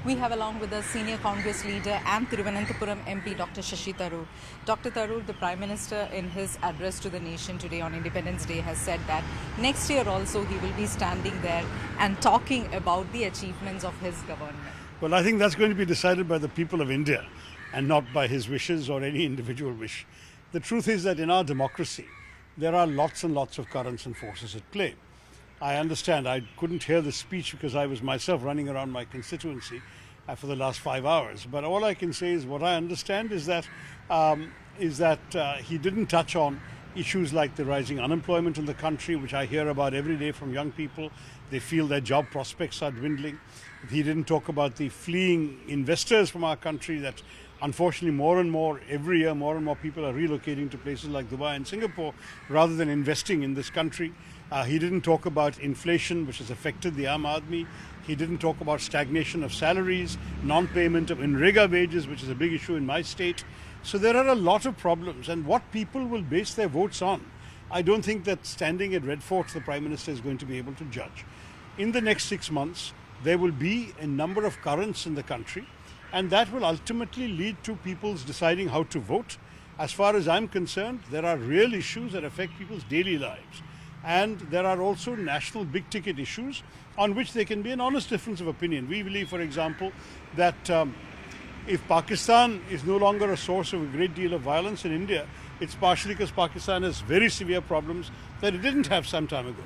We have along with us senior Congress leader and Thiruvananthapuram MP Dr. Shashi Tharoor. Dr. Tharoor, the Prime Minister in his address to the nation today on Independence Day has said that next year also he will be standing there and talking about the achievements of his government. Well, I think that's going to be decided by the people of India and not by his wishes or any individual wish. The truth is that in our democracy, there are lots and lots of currents and forces at play. I understand I couldn't hear the speech because I was myself running around my constituency for the last 5 hours. But all I can say is what I understand is that he didn't touch on issues like the rising unemployment in the country, which I hear about every day from young people. They feel their job prospects are dwindling. He didn't talk about the fleeing investors from our country that unfortunately more and more every year more and more people are relocating to places like Dubai and Singapore rather than investing in this country. He didn't talk about inflation, which has affected the Aam Aadmi. He didn't talk about stagnation of salaries, non-payment of NREGA wages, which is a big issue in my state. So there are a lot of problems, and what people will base their votes on, I don't think that standing at Red Fort, the Prime Minister is going to be able to judge. In the next 6 months, there will be a number of currents in the country, and that will ultimately lead to people's deciding how to vote. As far as I'm concerned, there are real issues that affect people's daily lives. And there are also national big ticket issues on which there can be an honest difference of opinion. We believe, for example, that if Pakistan is no longer a source of a great deal of violence in India, it's partially because Pakistan has very severe problems that it didn't have some time ago.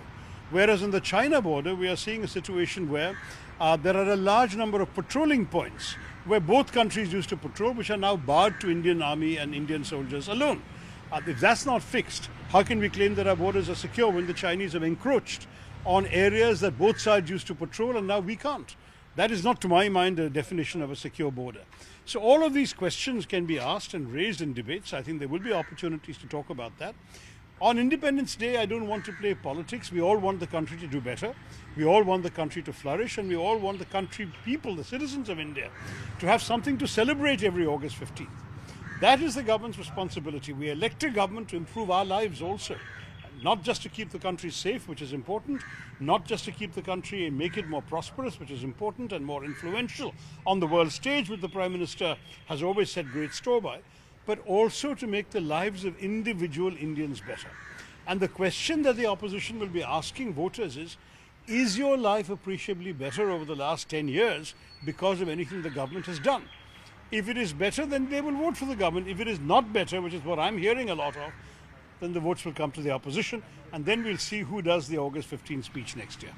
Whereas on the China border, we are seeing a situation where there are a large number of patrolling points where both countries used to patrol, which are now barred to Indian Army and Indian soldiers alone. If that's not fixed, how can we claim that our borders are secure when the Chinese have encroached on areas that both sides used to patrol and now we can't? That is not, to my mind, a definition of a secure border. So all of these questions can be asked and raised in debates. I think there will be opportunities to talk about that. On Independence Day, I don't want to play politics. We all want the country to do better. We all want the country to flourish, and we all want the country people, the citizens of India, to have something to celebrate every August 15th. That is the government's responsibility. We elect a government to improve our lives also. Not just to keep the country safe, which is important, not just to keep the country and make it more prosperous, which is important, and more influential on the world stage, which the Prime Minister has always set great store by, but also to make the lives of individual Indians better. And the question that the opposition will be asking voters is your life appreciably better over the last 10 years because of anything the government has done? If it is better, then they will vote for the government. If it is not better, which is what I'm hearing a lot of, then the votes will come to the opposition, and then we'll see who does the August 15 speech next year.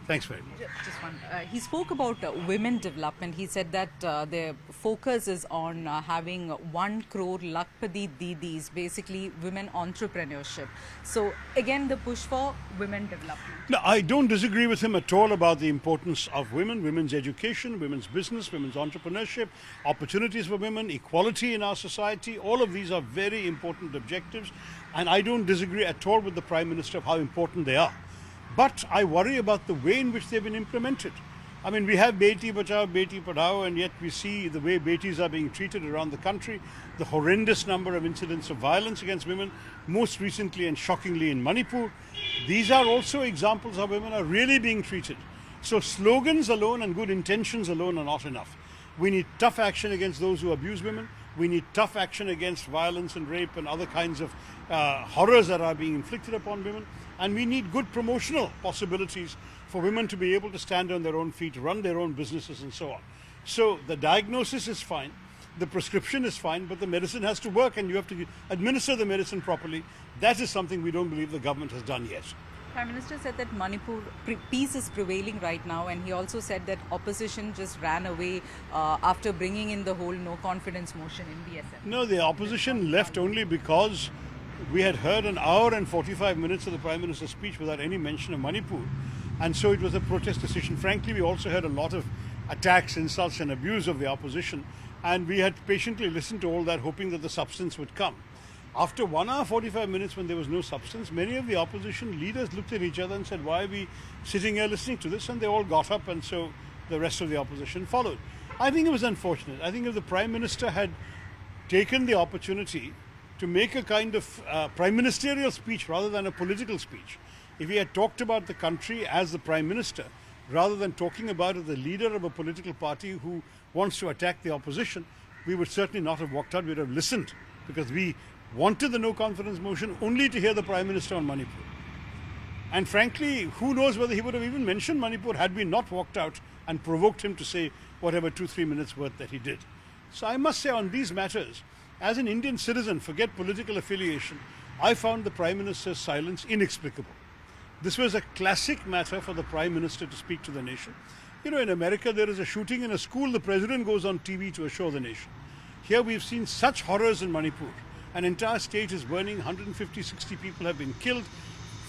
Thanks very much. Just one. He spoke about women development. He said that their focus is on having 1 crore Lakpati Didis, basically women entrepreneurship. So again, the push for women development. No, I don't disagree with him at all about the importance of women, women's education, women's business, women's entrepreneurship, opportunities for women, equality in our society. All of these are very important objectives, and I don't disagree at all with the Prime Minister of how important they are. But I worry about the way in which they've been implemented. I mean, we have Beti Bachao, Beti Padhao, and yet we see the way Betis are being treated around the country, the horrendous number of incidents of violence against women, most recently and shockingly in Manipur. These are also examples how women are really being treated. So slogans alone and good intentions alone are not enough. We need tough action against those who abuse women. We need tough action against violence and rape and other kinds of horrors that are being inflicted upon women. And we need good promotional possibilities for women to be able to stand on their own feet, run their own businesses and so on. So the diagnosis is fine, the prescription is fine, but the medicine has to work and you have to administer the medicine properly. That is something we don't believe the government has done yet. Prime Minister said that Manipur peace is prevailing right now, and he also said that opposition just ran away after bringing in the whole no confidence motion in BSF. No, the opposition left only because we had heard an hour and 45 minutes of the Prime Minister's speech without any mention of Manipur, and so it was a protest decision. Frankly, we also heard a lot of attacks, insults and abuse of the opposition, and we had patiently listened to all that, hoping that the substance would come. After 1 hour 45 minutes, when there was no substance, many of the opposition leaders looked at each other and said, why are we sitting here listening to this? And they all got up, and so the rest of the opposition followed. I think it was unfortunate. I think if the Prime Minister had taken the opportunity to make a kind of prime ministerial speech rather than a political speech, if he had talked about the country as the Prime Minister, rather than talking about it, the leader of a political party who wants to attack the opposition, we would certainly not have walked out. We would have listened, because we wanted the no confidence motion only to hear the Prime Minister on Manipur. And frankly, who knows whether he would have even mentioned Manipur had we not walked out and provoked him to say whatever 2-3 minutes worth that he did. So I must say, on these matters, as an Indian citizen, forget political affiliation, I found the Prime Minister's silence inexplicable. This was a classic matter for the Prime Minister to speak to the nation. You know, in America, there is a shooting in a school, the President goes on TV to assure the nation. Here we've seen such horrors in Manipur. An entire state is burning, 150, 60 people have been killed,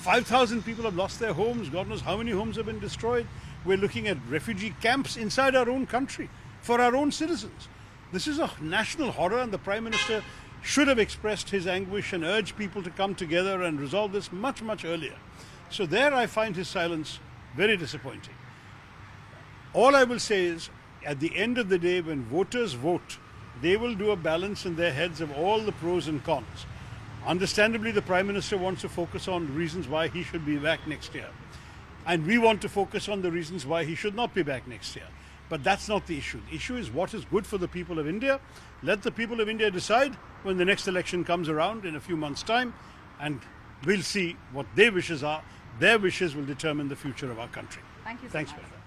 5,000 people have lost their homes, God knows how many homes have been destroyed. We're looking at refugee camps inside our own country for our own citizens. This is a national horror, and the Prime Minister should have expressed his anguish and urged people to come together and resolve this much, much earlier. So there I find his silence very disappointing. All I will say is, at the end of the day, when voters vote, they will do a balance in their heads of all the pros and cons. Understandably, the Prime Minister wants to focus on reasons why he should be back next year. And we want to focus on the reasons why he should not be back next year. But that's not the issue. The issue is what is good for the people of India. Let the people of India decide when the next election comes around in a few months' time, and we'll see what their wishes are. Their wishes will determine the future of our country. Thank you so Thanks, much. madam.